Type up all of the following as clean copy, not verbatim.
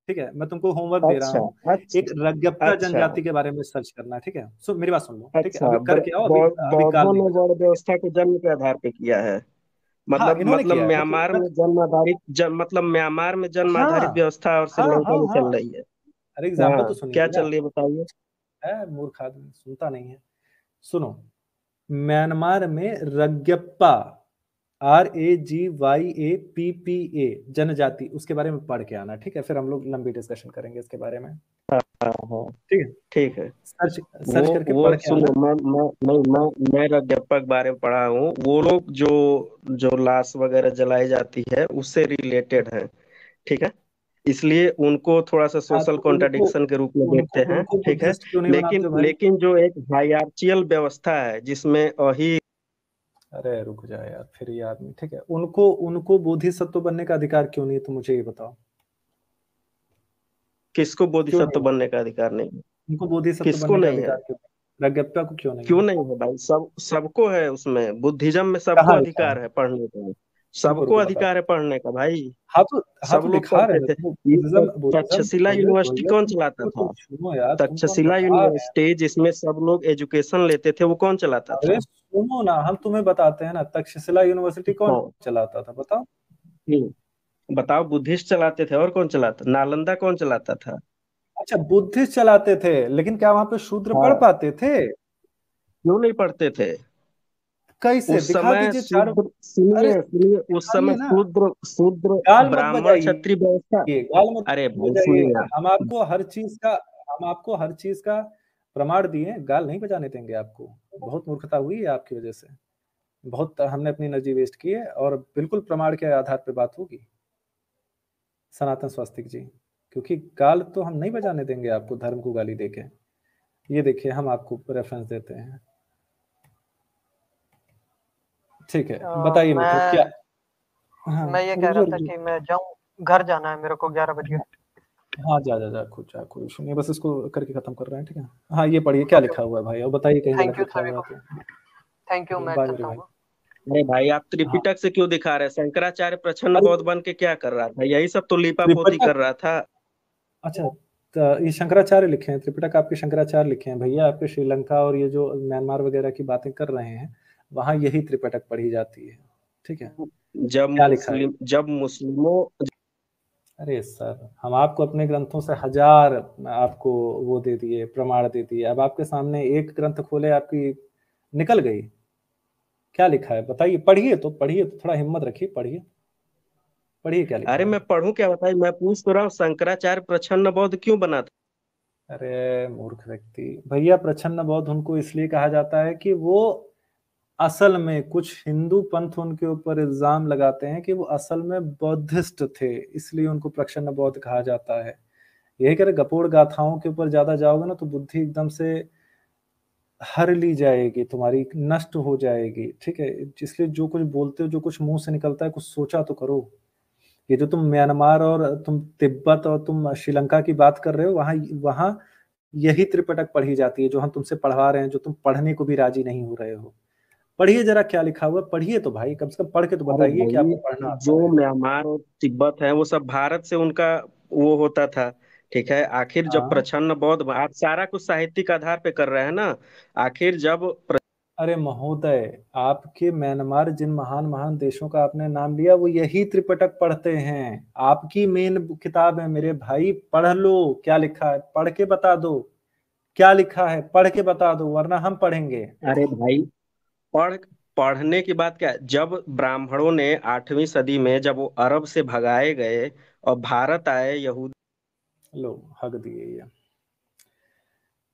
ठीक है, मैं तुमको होमवर्क दे रहा अच्छा हूँ। अच्छा। एक रज्ञप्पा अच्छा जनजाति के बारे में सर्च करना है, ठीक है। मेरी बात सुन लो, ठीक है, अच्छा। अभी करके आओ, अभी अभी काल बौद्धों नहीं ने बजा। वर्ण व्यवस्था को जन्म के आधार पे किया है। हाँ, मतलब इन्होंने मतलब किया है, म्यांमार में जन्म आधारित मतलब म्यांमार में जन्म आधारित हाँ व्यवस्था और हाँ श्रीलंका हाँ में हाँ। चल रही है। अरे एग्जाम्पल हाँ, तो सुनिए क्या मेरा। चल रही है बताइए। है मूर्ख आदमी, सुनता नहीं है। सुनो, म्यांमार में रज्ञप्पा, RAGYAPPA जनजाति, उसके बारे में पढ़ के आना, ठीक है, फिर हम लोग लंबी डिस्कशन करेंगे इसके बारे में। हाँ हाँ, ठीक है, ठीक है। सर्च वो सर्च करके वो पढ़ के आना। सुनो, मैं रजप्पा के बारे में पढ़ा हूँ। वो लोग जो जो लाश वगैरह जलाई जाती है उससे रिलेटेड है, ठीक है। इसलिए उनको थोड़ा सा हाँ सोशल तो उनको कॉन्ट्रडिक्शन के रूप में उनको देखते हैं, उनको ठीक है। बुद्धिस्ट क्यों नहीं बनाते लेकिन हो भाई? लेकिन जो एक हायरार्कियल व्यवस्था है जिसमें अही अरे रुक जाओ यार, फिर ये आदमी, ठीक है, उनको उनको बोधिसत्व बनने का अधिकार क्यों नहीं है, तो मुझे ये बताओ। किसको क्यों बोधिसत्व नहीं? बनने का अधिकार नहीं है? उनको बोधिसत्व किसको बनने का नहीं है? अधिकार क्यों नहीं? रज्ञप्पा को क्यों नहीं क्यों है? नहीं है भाई? सबको है उसमें। बुद्धिज्म में सबको कहाँ लिखा है? अधिकार है पढ़ने का। रुको सबको रुको अधिकार बताते। है पढ़ने का भाई। हाँ तो, हाँ सब तो लोग दिखा पढ़ते रहे हैं, थे। देखो ये बुद्धिज्म बुद्धिज्म। तक्षशिला भैया यूनिवर्सिटी भैया कौन तुम चलाता तो था? सुनो यार, तुम तो हम तक्षशिला बता रहे हैं। यूनिवर्सिटी जिसमें सब लोग एजुकेशन लेते थे, वो कौन चलाता अरे था? सुनो ना, हम तुम्हें बताते हैं ना, तक्षशिला यूनिवर्सिटी कौन हाँ। चलाता था, बताओ। बताओ, बुद्धिस्ट चलाते थे और कौन चलाता? नालंदा कौन चलाता था? अच्छा, बुद्धिस्ट चलाते थे, लेकिन क्या वहां पे शूद्र पढ़ हाँ, पाते थे? क्यों नहीं पढ़ते थे? कैसे उस दिखा समय दीजिए चार। शूद्र, अरे सुनिए सुनिए, उस समय दिखाइए ना। शूद्र शूद्र गाल मत ब्राह्मण बजाइए, क्षत्रिय व्यवस्था। गाल मत अरे भाई बजाइए। सुनिए। हम आपको हर चीज का प्रमाण दिए, गाल नहीं बजाने देंगे आपको। बहुत मूर्खता हुई है आपकी वजह से। बहुत हमने अपनी एनर्जी वेस्ट की है, और बिल्कुल प्रमाण के आधार पे बात होगी, सनातन स्वस्तिक जी। क्योंकि गाल तो हम नहीं बजाने देंगे आपको धर्म को गाली देके। ये देखिए, हम आपको रेफरेंस देते हैं, ठीक है, बताइए मित्र क्या। मैं हाँ मैं ये कह रुक रहा जाओ रुक था जाओ। कि मैं जाऊं, घर जाना है मेरे को 11 बजे। हाँ जा जा जा, खुद जा, कोई इशू नहीं है, बस इसको करके खत्म कर रहे हैं, ठीक है। हाँ ये पढ़िए क्या ओके, लिखा हुआ है भाई, और बताइए कहीं गलत थैंक यू लिखा सभी हुआ है को। तो। थैंक यू, ठीक है, मैं बाय मेरे चलता भाई। हूँ। अरे भाई, आप हाँ। त्रिपिटक से क्यों दिखा रहे हैं? शंकराचार्य प्रछन्न अरे बौद्ध बन के क्या कर रहा था? यही सब तो लीपापोती त्रिपिटक, कर रहा था। अच्छा, तो ये शंकराचार्य लिखे हैं, त्रिपिटक आपके शंकराचार्य लिखे हैं भैया। आपके श्रीलंका और ये जो म्यांमार वगैरह की बातें कर रहे हैं, वहाँ यही त्रिपिटक पढ़ी जाती है, ठीक है। क्या लिखा है? जब मुस्लिमों अरे सर, हम आपको अपने ग्रंथों से हजार आपको वो दे दिए, प्रमाण दे दिए, अब आपके सामने एक ग्रंथ खोले, आपकी निकल गई। क्या लिखा है बताइए, पढ़िए तो थोड़ा हिम्मत रखिए, पढ़िए पढ़िए क्या लिखा अरे है। मैं पढ़ूं क्या बताइए? मैं पूछ तो रहा हूँ, शंकराचार्य प्रछन्न बौद्ध क्यों बना था? अरे मूर्ख व्यक्ति, भैया प्रछन्न बौद्ध उनको इसलिए कहा जाता है कि वो असल में, कुछ हिंदू पंथ उनके ऊपर इल्जाम लगाते हैं कि वो असल में बौद्धिस्ट थे, इसलिए उनको प्रछन्न बौद्ध कहा जाता है। यही करे, गपोड़ गाथाओं के ऊपर ज्यादा जाओगे ना तो बुद्धि एकदम से हर ली जाएगी, तुम्हारी नष्ट हो जाएगी, ठीक है। इसलिए जो कुछ बोलते हो, जो कुछ मुंह से निकलता है, कुछ सोचा तो करो। ये जो तुम म्यांमार और तुम तिब्बत और तुम श्रीलंका की बात कर रहे हो, वहां वहां यही त्रिपिटक पढ़ी जाती है जो हम तुमसे पढ़वा रहे हैं, जो तुम पढ़ने को भी राजी नहीं हो रहे हो। पढ़िए जरा क्या लिखा हुआ है, पढ़िए तो भाई, कम से कम पढ़ के तो अरे बताइए कि भाई, आपको पढ़ना जो आता है। म्यांमार और तिब्बत है वो सब भारत से उनका वो होता था, ठीक है। आखिर जब हाँ। प्रछन्न बौद्ध, आप सारा कुछ साहित्यिक आधार पे कर रहे हैं ना। आखिर जब अरे महोदय, आपके म्यांमार जिन महान महान देशों का आपने नाम लिया, वो यही त्रिपिटक पढ़ते हैं। आपकी मेन किताब है मेरे भाई, पढ़ लो क्या लिखा है, पढ़ के बता दो क्या लिखा है, पढ़ के बता दो, वरना हम पढ़ेंगे। अरे भाई, पढ़ पढ़ने की बात क्या है? जब ब्राह्मणों ने 8वीं सदी में जब वो अरब से भगाए गए और भारत आए यहूदी। लो, हक दिए ये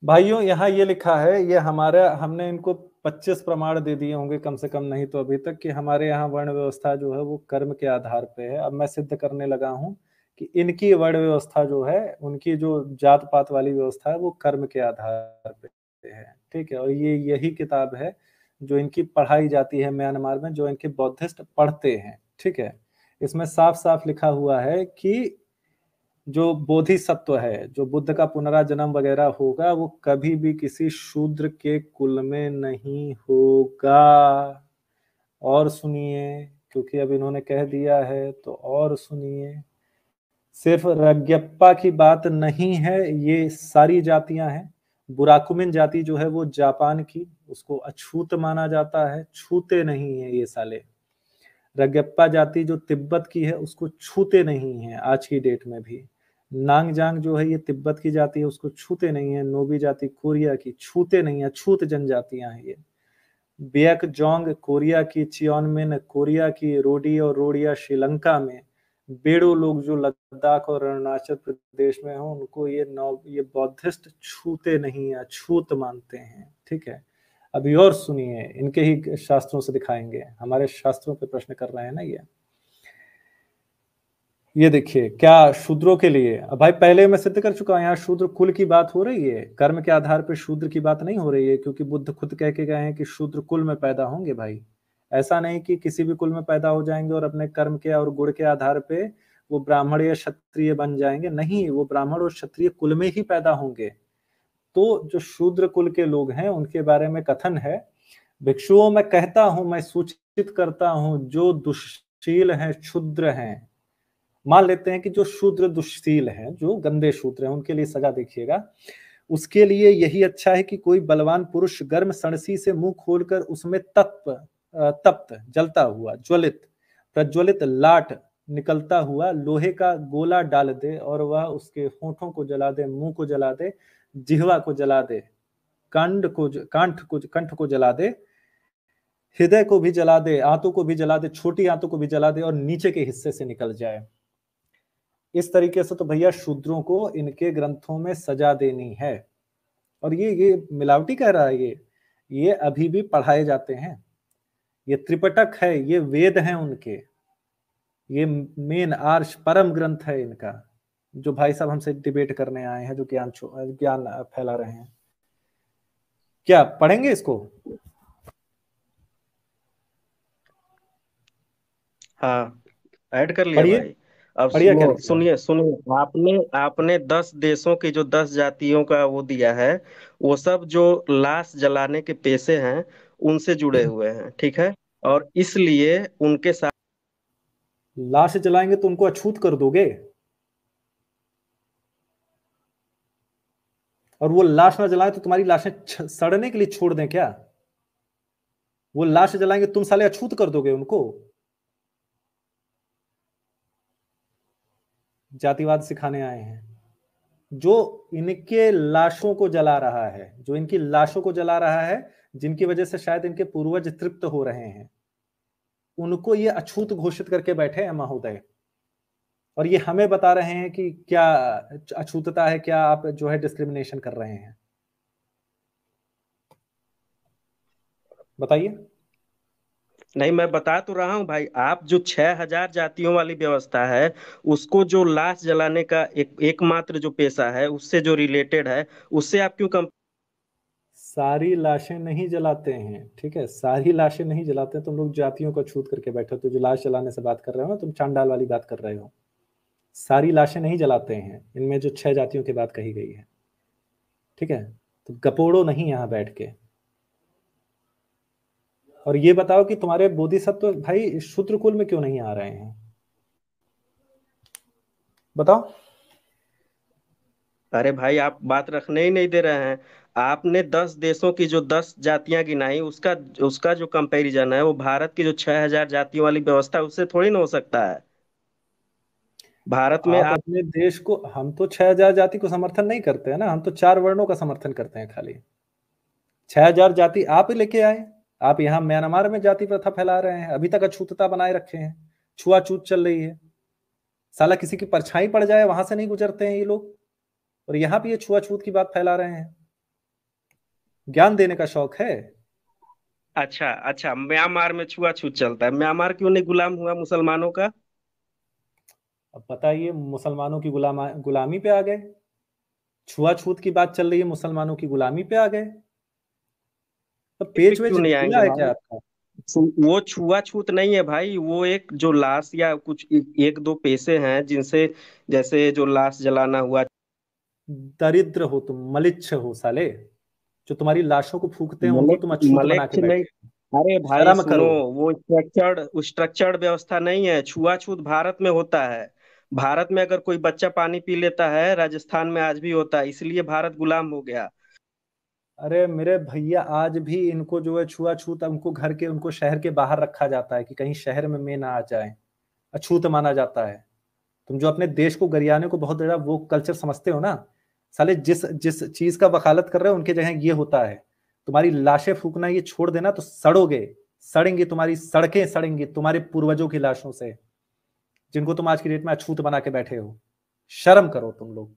भाइयों, यहाँ ये लिखा है, ये हमारा, हमने इनको 25 प्रमाण दे दिए होंगे कम से कम, नहीं तो अभी तक, कि हमारे यहाँ वर्ण व्यवस्था जो है वो कर्म के आधार पे है। अब मैं सिद्ध करने लगा हूँ कि इनकी वर्ण व्यवस्था जो है, उनकी जो जात पात वाली व्यवस्था है, वो कर्म के आधार पे है, ठीक है। और ये यही किताब है जो इनकी पढ़ाई जाती है म्यांमार में, जो इनके बौद्धिस्ट पढ़ते हैं, ठीक है। इसमें साफ साफ लिखा हुआ है कि जो बोधिसत्व है, जो बुद्ध का पुनराजन्म वगैरह होगा, वो कभी भी किसी शूद्र के कुल में नहीं होगा। और सुनिए, क्योंकि अब इन्होंने कह दिया है तो और सुनिए। सिर्फ रग्यप्पा की बात नहीं है, ये सारी जातियां हैं। बुराकुमिन जाति जो है वो जापान की, उसको अछूत माना जाता है, छूते नहीं है ये साले। रग्यप्पा जाति जो तिब्बत की है उसको छूते नहीं है आज की डेट में भी। नांगजांग जो है ये तिब्बत की जाति है, उसको छूते नहीं है। नोबी जाति कोरिया की, छूते नहीं है, छूत जनजातियां हैं ये। बियक जोंग कोरिया की, चियोनमिन कोरिया की, रोडी और रोडिया श्रीलंका में, बेडो लोग जो लद्दाख और अरुणाचल प्रदेश में हो, उनको ये बौद्धिस्ट छूते नहीं है, छूत मानते हैं। ठीक है, अभी और सुनिए, इनके ही शास्त्रों से दिखाएंगे, हमारे शास्त्रों पे प्रश्न कर रहे हैं ना ये देखिए क्या शूद्रों के लिए। अब भाई पहले मैं सिद्ध कर चुका हूं, यहाँ शूद्र कुल की बात हो रही है, कर्म के आधार पर शूद्र की बात नहीं हो रही है, क्योंकि बुद्ध खुद कह के गए हैं कि शूद्र कुल में पैदा होंगे भाई। ऐसा नहीं कि किसी भी कुल में पैदा हो जाएंगे और अपने कर्म के और गुण के आधार पे वो ब्राह्मण या क्षत्रिय बन जाएंगे, नहीं, वो ब्राह्मण और क्षत्रिय कुल में ही पैदा होंगे। तो जो शूद्र कुल के लोग हैं उनके बारे में कथन है, भिक्षुओं में कहता हूं, मैं सूचित करता हूं, जो दुष्शील हैं, क्षुद्र हैं, मान लेते हैं कि जो शूद्र दुष्शील हैं, जो गंदे शूद्र हैं, उनके लिए सजा देखिएगा, उसके लिए यही अच्छा है कि कोई बलवान पुरुष गर्म सणसी से मुंह खोलकर उसमें तप्त जलता हुआ, ज्वलित प्रज्वलित लाट निकलता हुआ लोहे का गोला डाल दे, और वह उसके होठों को जला दे, मुंह को जला दे, जिह्वा को जला दे, कंठ को जला दे, हृदय को भी जला दे, आंतों को भी जला दे, छोटी आंतों को भी जला दे, और नीचे के हिस्से से निकल जाए। इस तरीके से तो भैया शूद्रों को इनके ग्रंथों में सजा देनी है। और ये मिलावटी कह रहा है, ये अभी भी पढ़ाए जाते हैं। ये त्रिपिटक है, ये वेद हैं उनके, ये मेन आर्ष परम ग्रंथ है इनका, जो भाई साहब हमसे डिबेट करने आए हैं, जो ज्ञान फैला रहे हैं। क्या पढ़ेंगे इसको? हाँ, ऐड कर लिया पढ़िए, भाई। अब पढ़िए क्या सुनो, लिखा है। सुनिए सुनिए, आपने आपने 10 देशों की जो 10 जातियों का वो दिया है, वो सब जो लाश जलाने के पेशे हैं उनसे जुड़े हुए हैं, ठीक है। और इसलिए उनके साथ लाश जलाएंगे तो उनको अछूत कर दोगे, और वो लाश ना जलाए तो तुम्हारी लाशें सड़ने के लिए छोड़ दें क्या? वो लाश जलाएंगे, तुम साले अछूत कर दोगे उनको। जातिवाद सिखाने आए हैं। जो इनके लाशों को जला रहा है, जो इनकी लाशों को जला रहा है, जिनकी वजह से शायद इनके पूर्वज तृप्त हो रहे हैं, उनको ये अछूत घोषित करके बैठे हैं महोदय। और ये हमें बता रहे हैं कि क्या अछूतता है, क्या आप जो है डिस्क्रिमिनेशन कर रहे हैं। बताइए। नहीं, मैं बता तो रहा हूँ भाई, आप जो 6,000 जातियों वाली व्यवस्था है, उसको जो लाश जलाने का एकमात्र जो पेशा है उससे जो रिलेटेड है, उससे आप क्यों कम। सारी लाशें नहीं जलाते हैं, ठीक है, सारी लाशें नहीं जलाते। तुम लोग जातियों को छूत करके बैठे हो, तो जो लाश जलाने से बात कर रहे हो ना, तुम चांडाल वाली बात कर रहे हो। सारी लाशें नहीं जलाते हैं, इनमें जो 6 जातियों की बात कही गई है, ठीक है। तो गपोड़ो नहीं यहाँ बैठ के। और ये बताओ कि तुम्हारे बोधिसत्व भाई शूद्र कुल में क्यों नहीं आ रहे हैं, बताओ। अरे भाई, आप बात रखने ही नहीं दे रहे हैं। आपने 10 देशों की जो 10 जातियां गिनाई, उसका उसका जो कंपैरिजन है वो भारत की जो 6,000 जातियों वाली व्यवस्था है उससे थोड़ी ना हो सकता है। भारत में आप आप। अपने देश को, हम तो 6,000 जाति को समर्थन नहीं करते हैं ना, हम तो 4 वर्णों का समर्थन करते हैं खाली। 6,000 जाति आप ही लेके आए। आप यहाँ म्यांमार में जाति प्रथा फैला रहे हैं, अभी तक अछूतता बनाए रखे हैं, छुआछूत चल रही है। साला किसी की परछाई पड़ जाए वहां से नहीं गुजरते हैं ये लोग, और यहाँ पे ये छुआछूत की बात फैला रहे हैं। ज्ञान देने का शौक है। अच्छा अच्छा, म्यांमार में छुआछूत चलता है? म्यांमार क्यों नहीं गुलाम हुआ मुसलमानों का? अब बताइए, मुसलमानों की गुलामी पे आ गए। छुआछूत की बात चल रही है, मुसलमानों की गुलामी पे आ गए। तो पे पेज वेज क्यों नहीं ढीला आएंगे है क्या भाई? आपका? वो छुआछूत नहीं है भाई, वो एक जो लाश या कुछ एक दो पेशे हैं जिनसे, जैसे जो लाश जलाना हुआ। दरिद्र हो तुम, मलिच्छ हो साले। जो तुम्हारी लाशों को फूकते हैं उनको मलेच्छ तुम अछूत बना के मलेच्छ नहीं। बैठे हो। अरे भाई शर्म सुनो, करो। वो स्ट्रक्चर्ड व्यवस्था नहीं है, छुआछूत भारत में होता है। भारत में अगर कोई बच्चा पानी पी लेता है, राजस्थान में आज भी होता है, इसलिए भारत गुलाम हो गया। अरे मेरे भैया, आज भी इनको जो है छुआछूत, उनको घर के, उनको शहर के बाहर रखा जाता है कि कहीं शहर में ना आ जाए, अछूत माना जाता है। तुम जो अपने देश को गरियाने को बहुत बड़ा वो कल्चर समझते हो ना, साले जिस जिस चीज का वकालत कर रहे हो उनके जगह ये होता है। तुम्हारी लाशें फूकना ये छोड़ देना तो सड़ोगे, सड़ेंगी, तुम्हारी सड़कें सड़ेंगी तुम्हारे पूर्वजों की लाशों से, जिनको तुम आज की डेट में अछूत बना के बैठे हो। शर्म करो तुम लोग।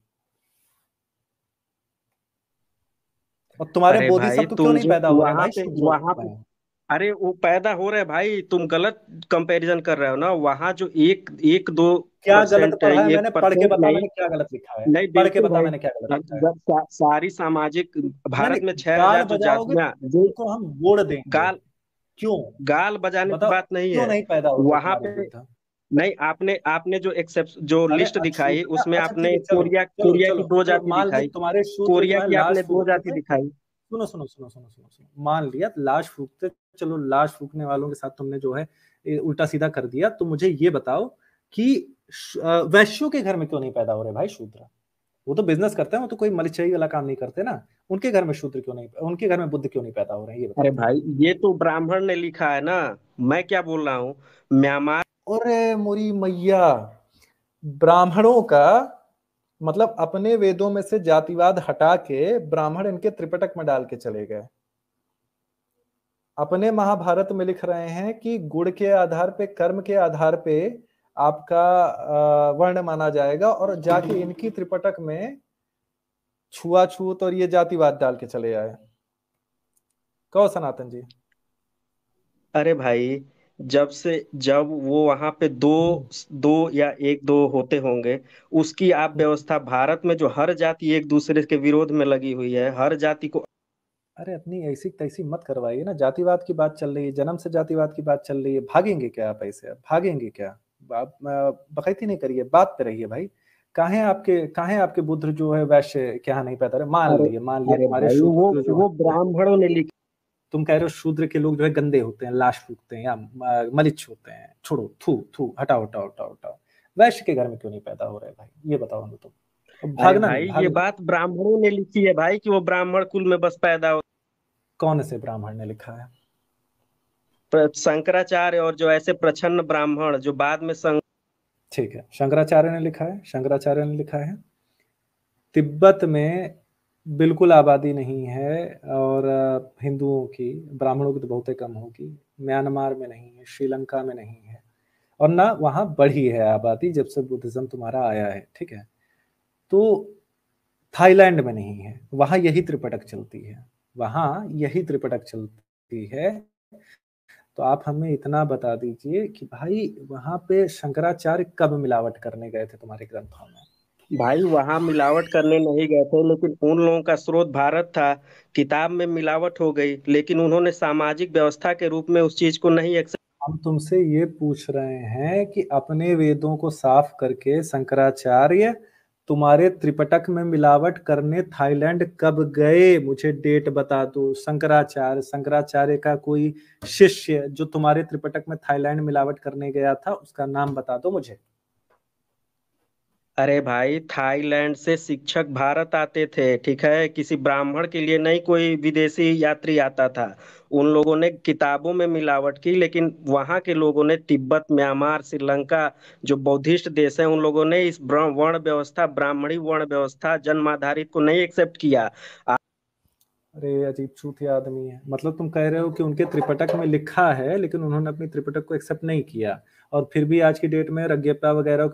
और तुम्हारे अरे भाई बोधिसत्व क्यों तुम नहीं जो पैदा हो रहे हैं वहां भाई पे शूद्रों वहां पे में? अरे वो पैदा हो रहे हैं भाई, तुम गलत कंपैरिजन कर रहे हो ना। वहां जो एक एक दो क्या गलत परसेंट है, पढ़ा है एक मैंने? पढ़ के परसेंट बता, नहीं। मैंने क्या गलत लिखा है? नहीं पढ़ के बिल्कुल बता भाई। मैंने क्या गलत लिखा है? जब सारी सामाजिक, नहीं भारत में नहीं, छह गाल हजार जो बजाओगे जातियां तो जो तुमको हम बोड़ देंगे। गाल क्यों? गाल बजाने की बताओ, बात नहीं क्यों है नहीं पैदा होते वहां तुम्हारे पे। बुद्ध? नहीं, आपने आपने जो एक्सेप्ट जो साले लिस्ट दिखाई, अछूतता, उसमें अच्छा ठीक आपने है, चलो कोरिया चलो कोरिया की चलो दो चलो, जाति मान ली दिखाई। तुम्हारे शूद्र जो कोरिया है की लाश आपने दो फूकते जाति थे। दिखाई। सुनो सुनो सुनो सुनो सुनो सुनो, मान लिया लाश फूकते, चलो लाश फूकने वालों के साथ तुमने जो है उल्टा सीधा कर दिया। तो मुझे ये बताओ कि वैश्यों के घर में क्यों नहीं पैदा हो रहे भाई शूद्र? वो तो बिजनेस करते हैं, वो तो कोई मलिच्छई वाला काम नहीं करते ना। उनके घर में शूद्र क्यों नहीं, उनके घर में बुद्ध क्यों नहीं पैदा हो रहे हैं, ये बताओ अरे तुम। भाई ये तो ब्राह्मण ने लिखा है ना, मैं क्या बोल रहा हूँ। म्यांमार। अरे मोरी मैया, ब्राह्मणों का मतलब अपने वेदों में से जातिवाद हटा के ब्राह्मण इनके त्रिपिटक में डाल के चले गए। अपने महाभारत में लिख रहे हैं कि गुण के आधार पे, कर्म के आधार पे आपका वर्ण माना जाएगा, और जाके इनकी त्रिपिटक में छुआछूत और ये जातिवाद डाल के चले आए। कहो सनातन जी। अरे भाई, जब वो वहां पे दो दो या एक दो होते होंगे, उसकी आप व्यवस्था भारत में जो हर जाति एक दूसरे के विरोध में लगी हुई है, हर जाति को। अरे अपनी ऐसी तैसी मत करवाइए ना, जातिवाद की बात चल रही है, जन्म से जातिवाद की बात चल रही है। भागेंगे क्या आप ऐसे? आप भागेंगे क्या? आप बकैती नहीं करिए, बात पे रहिए भाई। काहे आपके बुद्ध जो है वैश्य क्या नहीं पैदा रहे? अरे मान लिए अरे तुम्हारे भाई शूद्र जो वो है, ब्राह्मणों ने लिखा। तुम कह रहे हो शूद्र के लोग जो है गंदे होते हैं, लाश फूकते हैं या मलिच्छ होते हैं। छोड़ो, थू थू, हटाओ हटाओ हटाओ हटाओ। वैश्य के घर में क्यों नहीं पैदा हो रहे भाई, ये बताओ हमें तुम। अब अरे भागना नहीं, भाई ये भागना। बात ब्राह्मणों ने लिखी है भाई, कि वो ब्राह्मण कुल में बस पैदा हो। कौन से ब्राह्मण ने लिखा है? शंकराचार्य और जो ऐसे प्रछन्न ब्राह्मण जो बाद में ठीक है, शंकराचार्य ने लिखा है, शंकराचार्य ने लिखा है। तिब्बत में बिल्कुल आबादी नहीं है, और हिंदुओं की, ब्राह्मणों की तो बहुत ही कम होगी। म्यांमार में नहीं है, श्रीलंका में नहीं है, और ना वहाँ बढ़ी है आबादी जब से बुद्धिज्म तुम्हारा आया है, ठीक है। तो थाईलैंड में नहीं है, वहाँ यही त्रिपिटक चलती है, वहाँ यही त्रिपिटक चलती है। तो आप हमें इतना बता दीजिए कि भाई वहाँ पे शंकराचार्य कब मिलावट करने गए थे तुम्हारे ग्रंथों में? भाई वहां मिलावट करने नहीं गए थे, लेकिन उन लोगों का स्रोत भारत था। किताब में मिलावट हो गई, लेकिन उन्होंने सामाजिक व्यवस्था के रूप में उस चीज को नहीं एक्सेप्ट। हम तुमसे ये पूछ रहे हैं कि अपने वेदों को साफ करके शंकराचार्य तुम्हारे त्रिपिटक में मिलावट करने थाईलैंड कब गए? मुझे डेट बता दो। शंकराचार्य का कोई शिष्य जो तुम्हारे त्रिपिटक में थाईलैंड मिलावट करने गया था, उसका नाम बता दो मुझे। अरे भाई, थाईलैंड से शिक्षक भारत आते थे, ठीक है, किसी ब्राह्मण के लिए नहीं कोई विदेशी यात्री आता था। उन लोगों ने किताबों में मिलावट की, लेकिन वहां के लोगों ने, तिब्बत, म्यांमार, श्रीलंका जो बौद्धिस्ट देश है, उन लोगों ने इस वर्ण व्यवस्था, ब्राह्मणी वर्ण व्यवस्था जन्माधारित को नहीं एक्सेप्ट किया। अरे अजीब चूतिया आदमी है। मतलब तुम कह रहे हो कि उनके त्रिपिटक में लिखा है, लेकिन उन्होंने अपनी त्रिपिटक को एक्सेप्ट नहीं किया, और फिर भी आज की डेट में रज्ञप्पा वगैरह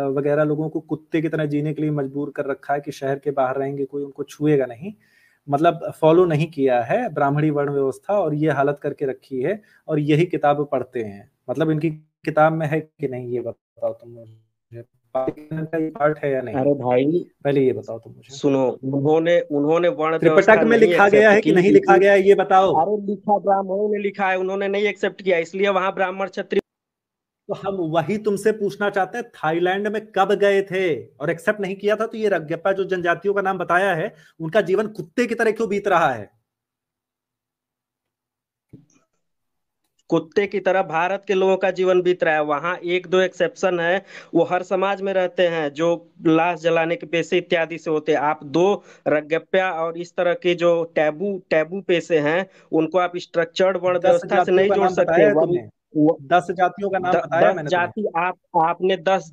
वगैरह लोगों को कुत्ते की तरह जीने के लिए मजबूर कर रखा है कि शहर के बाहर रहेंगे, कोई उनको छुएगा नहीं। मतलब फॉलो नहीं किया है ब्राह्मणी वर्ण व्यवस्था, और ये हालत करके रखी है, और यही किताब पढ़ते हैं। मतलब इनकी किताब में है कि नहीं, ये बताओ तुम मुझे। पाकिस्तान का ये पार्ट है या नहीं, अरे भाई पहले ये बताओ तुम मुझे। सुनो, उन्होंने उन्होंने वर्ण त्रिपिटक व्यवस्था में नहीं लिखा गया एक्सेप्ट है कि की, नहीं लिखा इसी। गया है, ये बताओ। अरे लिखा ब्राह्मणों ने लिखा है, उन्होंने नहीं एक्सेप्ट किया, इसलिए वहां ब्राह्मण क्षत्रिय। तो हम वही तुमसे पूछना चाहते हैं, थाईलैंड में कब गए थे और एक्सेप्ट नहीं किया था? तो ये रज्ञप्पा जो जनजातियों का नाम बताया है, उनका जीवन कुत्ते की तरह क्यों बीत रहा है? कुत्ते की तरह भारत के लोगों का जीवन बीत रहा है। वहां एक दो एक्सेप्शन है, वो हर समाज में रहते हैं, जो लाश जलाने के पेशे इत्यादि से होते हैं। आप दो रगप्या और इस तरह के जो टैबू टैबू पेशे हैं, उनको आप स्ट्रक्चर्ड वर्ण 10 व्यवस्था से जातियों नहीं का जोड़ नाम सकते। बताया है वर्ण तुम्हें? 10 जातियों का नाम बताया दस मैंने तुम्हें। जाति आपने 10।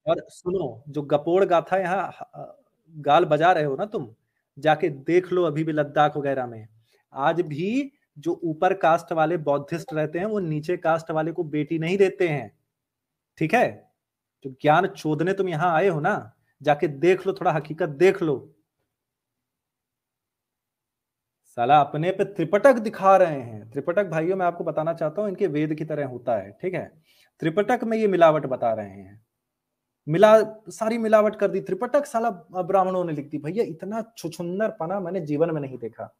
और सुनो, जो गपोड़ गाथा यहाँ गाल बजा रहे हो ना तुम, जाके देख लो अभी भी लद्दाख वगैरह में। आज भी जो ऊपर कास्ट वाले बौद्धिस्ट रहते हैं वो नीचे कास्ट वाले को बेटी नहीं देते हैं। ठीक है? जो ज्ञान चोदने तुम यहाँ आए हो ना, जाके देख लो, थोड़ा हकीकत देख लो। साला अपने पे त्रिपटक दिखा रहे हैं। त्रिपटक भाइयों मैं आपको बताना चाहता हूं, इनके वेद की तरह होता है। ठीक है? त्रिपटक में ये मिलावट बता रहे हैं। मिला सारी मिलावट कर दी। त्रिपटक साला ब्राह्मणों ने लिख दी। भैया इतना छुछुंदर पना मैंने जीवन में नहीं देखा।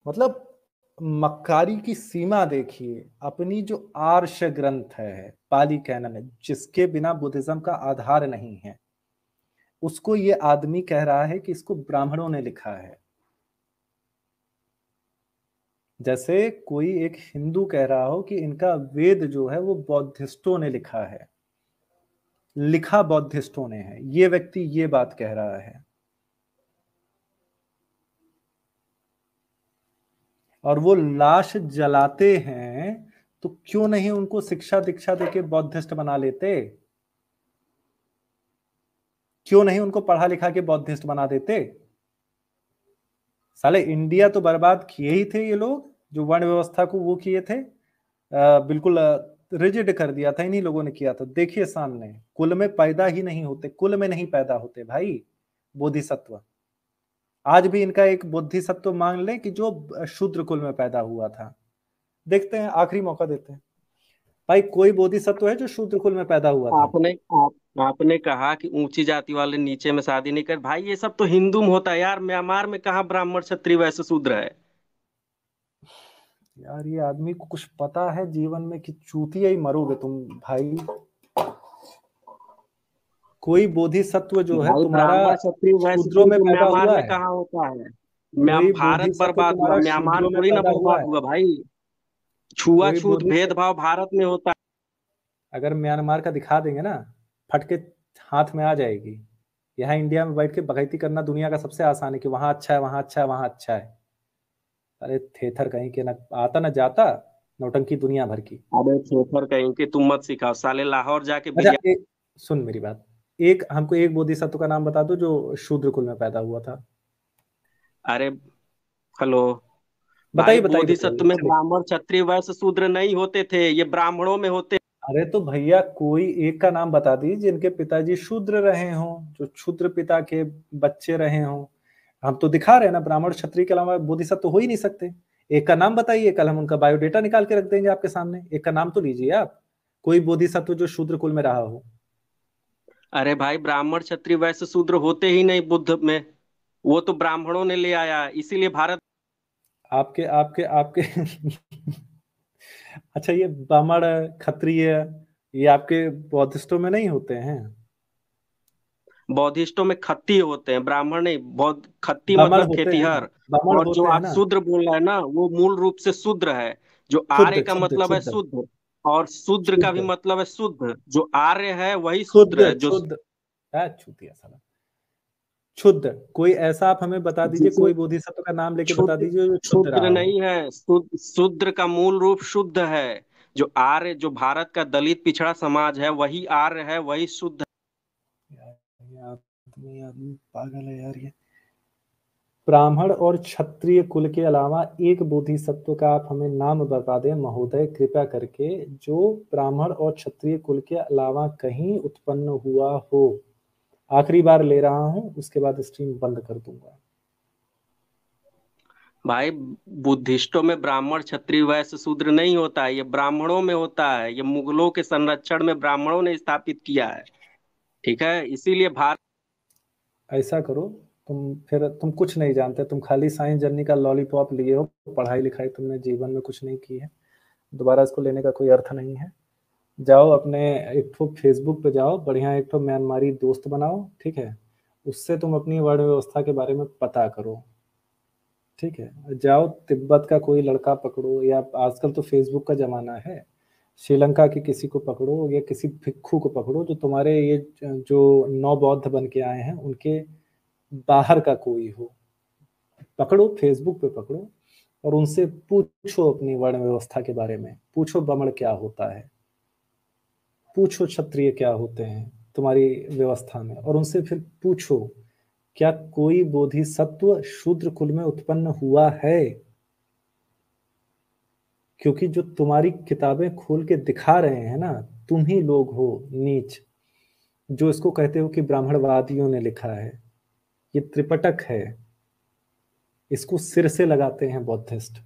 मतलब मक्कारी की सीमा देखिए। अपनी जो आर्ष ग्रंथ है, पाली कैनन है, जिसके बिना बुद्धिज्म का आधार नहीं है, उसको ये आदमी कह रहा है कि इसको ब्राह्मणों ने लिखा है। जैसे कोई एक हिंदू कह रहा हो कि इनका वेद जो है वो बौद्धिस्टों ने लिखा है, लिखा बौद्धिस्टों ने है। ये व्यक्ति ये बात कह रहा है। और वो लाश जलाते हैं तो क्यों नहीं उनको शिक्षा दीक्षा देके बौद्धिस्ट बना लेते? क्यों नहीं उनको पढ़ा लिखा के बौद्धिस्ट बना देते? साले इंडिया तो बर्बाद किए ही थे ये लोग, जो वर्ण व्यवस्था को वो किए थे, बिल्कुल रिजिड कर दिया था इन्हीं लोगों ने किया था। देखिए सामने, कुल में पैदा ही नहीं होते, कुल में नहीं पैदा होते भाई बोधिसत्व। आज भी इनका एक बोधिसत्व मान ले कि जो शूद्र कुल में पैदा हुआ था। देखते हैं, आखिरी मौका देते हैं भाई, कोई बोधिसत्व है जो शूद्र कुल में पैदा हुआ था? आपने आपने कहा कि ऊंची जाति वाले नीचे में शादी नहीं कर। भाई ये सब तो हिंदू में होता है यार। म्यांमार में कहाँ ब्राह्मण क्षत्रिय वैश्य शूद्र है? यार ये आदमी को कुछ पता है जीवन में कि चूतिया ही मरोगे तुम भाई। कोई बोधिसत्व जो है भाई तुम्हारा ब्राह्मण क्षत्रिय वैश्य शूद्रों में शूद्र पैदा म्यांमार हुआ में है? कहाँ होता है? कोई भारत बोधिसत्व बर्बाद हुआ, तुम्हारा म्यांमार शूद्रों में थोड़ी ना पैदा हुआ बर्बाद है? हुआ भाई। कोई छुआछूत बोधिसत्व भेदभाव भारत में होता अगर म्यांमार का दिखा देंगे ना, फटके हाथ में आ जाएगी। यहाँ इंडिया में बैठ के बगैती करना दुनिया का सबसे आसान है कि वहां अच्छा है, वहां अच्छा है, वहां अच्छा है। अरे थेथर कहीं के ना आता ना जाता, नौटंकी दुनिया भर की। है। अबे थेथर कहीं के, तुम मत सिखाओ साले। लाहौर जाके अच्छा बिरयानी। सुन मेरी बात, एक हमको एक बोधिसत्व का नाम बता दो जो शूद्र कुल में पैदा हुआ था। अरे हेलो। भाई बताइए बताइए बोधिसत्व बताइए, में चलिए। ब्राह्मण क्षत्रिय वैश्य शूद्र नहीं होते थे, ये ब्राह्मणों में होते। अरे तो भैया कोई एक का नाम बता दीजिए जिनके पिताजी शूद्र रहे हों, जो क्षुद्र पिता के बच्चे रहे हों। हम तो दिखा रहे हैं ना, ब्राह्मण क्षत्रिय के अलावा बोधिसत्व हो ही नहीं सकते। एक का नाम बताइए, कल हम उनका बायोडेटा निकाल के रख देंगे आपके सामने। एक का नाम तो लीजिए आप, कोई बोधिसत्व जो शूद्र कुल में रहा हो। अरे भाई ब्राह्मण क्षत्रिय वैश्य शूद्र होते ही नहीं बुद्ध में। वो तो ब्राह्मणों ने ले आया, इसीलिए भारत। आपके आपके आपके अच्छा ये ब्राह्मण क्षत्रिय ये आपके बौद्धिस्टों में नहीं होते हैं? बौद्धिस्टों में खत्ती होते हैं, ब्राह्मण नहीं। बौद्ध खत्ती ब्राह्मण मतलब होते हैं ना, खेतिहर। ब्राह्मण और जो होते हैं आप ना। शूद्र बोल रहे हैं ना, वो मूल रूप से शूद्र है। जो आर्य शुद्ध का शुद्ध मतलब है शुद्ध शुद्ध। और शूद्र का भी शुद्ध मतलब है शुद्ध। जो आर्य है वही शूद्र शुद्ध है। जो शुद्ध छूतिया साला। शुद्ध कोई ऐसा आप हमें बता दीजिए, जिसे कोई बोधिसत्व का नाम लेके बता शुद्ध दीजिए जो शुद्ध शुद्र रहा हो। नहीं है। शूद्र का मूल रूप शुद्ध है। जो आर्य, जो भारत का दलित पिछड़ा समाज है, वही आर्य है, वही शुद्ध। यार ये आदमी आदमी पागल है यार ये। ब्राह्मण और क्षत्रिय कुल के अलावा एक बोधिसत्व का आप हमें नाम बता दें महोदय कृपया करके, जो ब्राह्मण और क्षत्रिय कुल के अलावा कहीं उत्पन्न हुआ हो। आखिरी बार ले रहा हूं, उसके बाद स्ट्रीम बंद कर दूंगा। भाई बुद्धिस्टों में ब्राह्मण क्षत्रिय वैश्य शूद्र नहीं होता है, ये ब्राह्मणों में होता है। ये मुगलों के संरक्षण में ब्राह्मणों ने स्थापित किया है। ठीक है, इसीलिए भारत। ऐसा करो, तुम फिर तुम कुछ नहीं जानते, तुम खाली साइंस जर्नी का लॉलीपॉप लिए हो। पढ़ाई लिखाई तुमने जीवन में कुछ नहीं की है, दोबारा इसको लेने का कोई अर्थ नहीं है। जाओ अपने एक ठो फेसबुक पे जाओ, बढ़िया एक ठो म्यांमारी दोस्त बनाओ, ठीक है? उससे तुम अपनी वर्ण व्यवस्था के बारे में पता करो। ठीक है, जाओ तिब्बत का कोई लड़का पकड़ो, या आजकल तो फेसबुक का जमाना है, श्रीलंका के किसी को पकड़ो या किसी भिक्षु को पकड़ो जो तुम्हारे ये जो नौ बौद्ध बन के आए हैं उनके बाहर का कोई हो, पकड़ो, फेसबुक पे पकड़ो और उनसे पूछो अपनी वर्ण व्यवस्था के बारे में, पूछो बमण क्या होता है, पूछो क्षत्रिय क्या होते हैं तुम्हारी व्यवस्था में, और उनसे फिर पूछो क्या कोई बोधिसत्व शूद्र कुल में उत्पन्न हुआ है। क्योंकि जो तुम्हारी किताबें खोल के दिखा रहे हैं ना, तुम ही लोग हो नीच, जो इसको कहते हो कि ब्राह्मणवादियों ने लिखा है। ये त्रिपटक है, इसको सिर से लगाते हैं बौद्धिस्ट।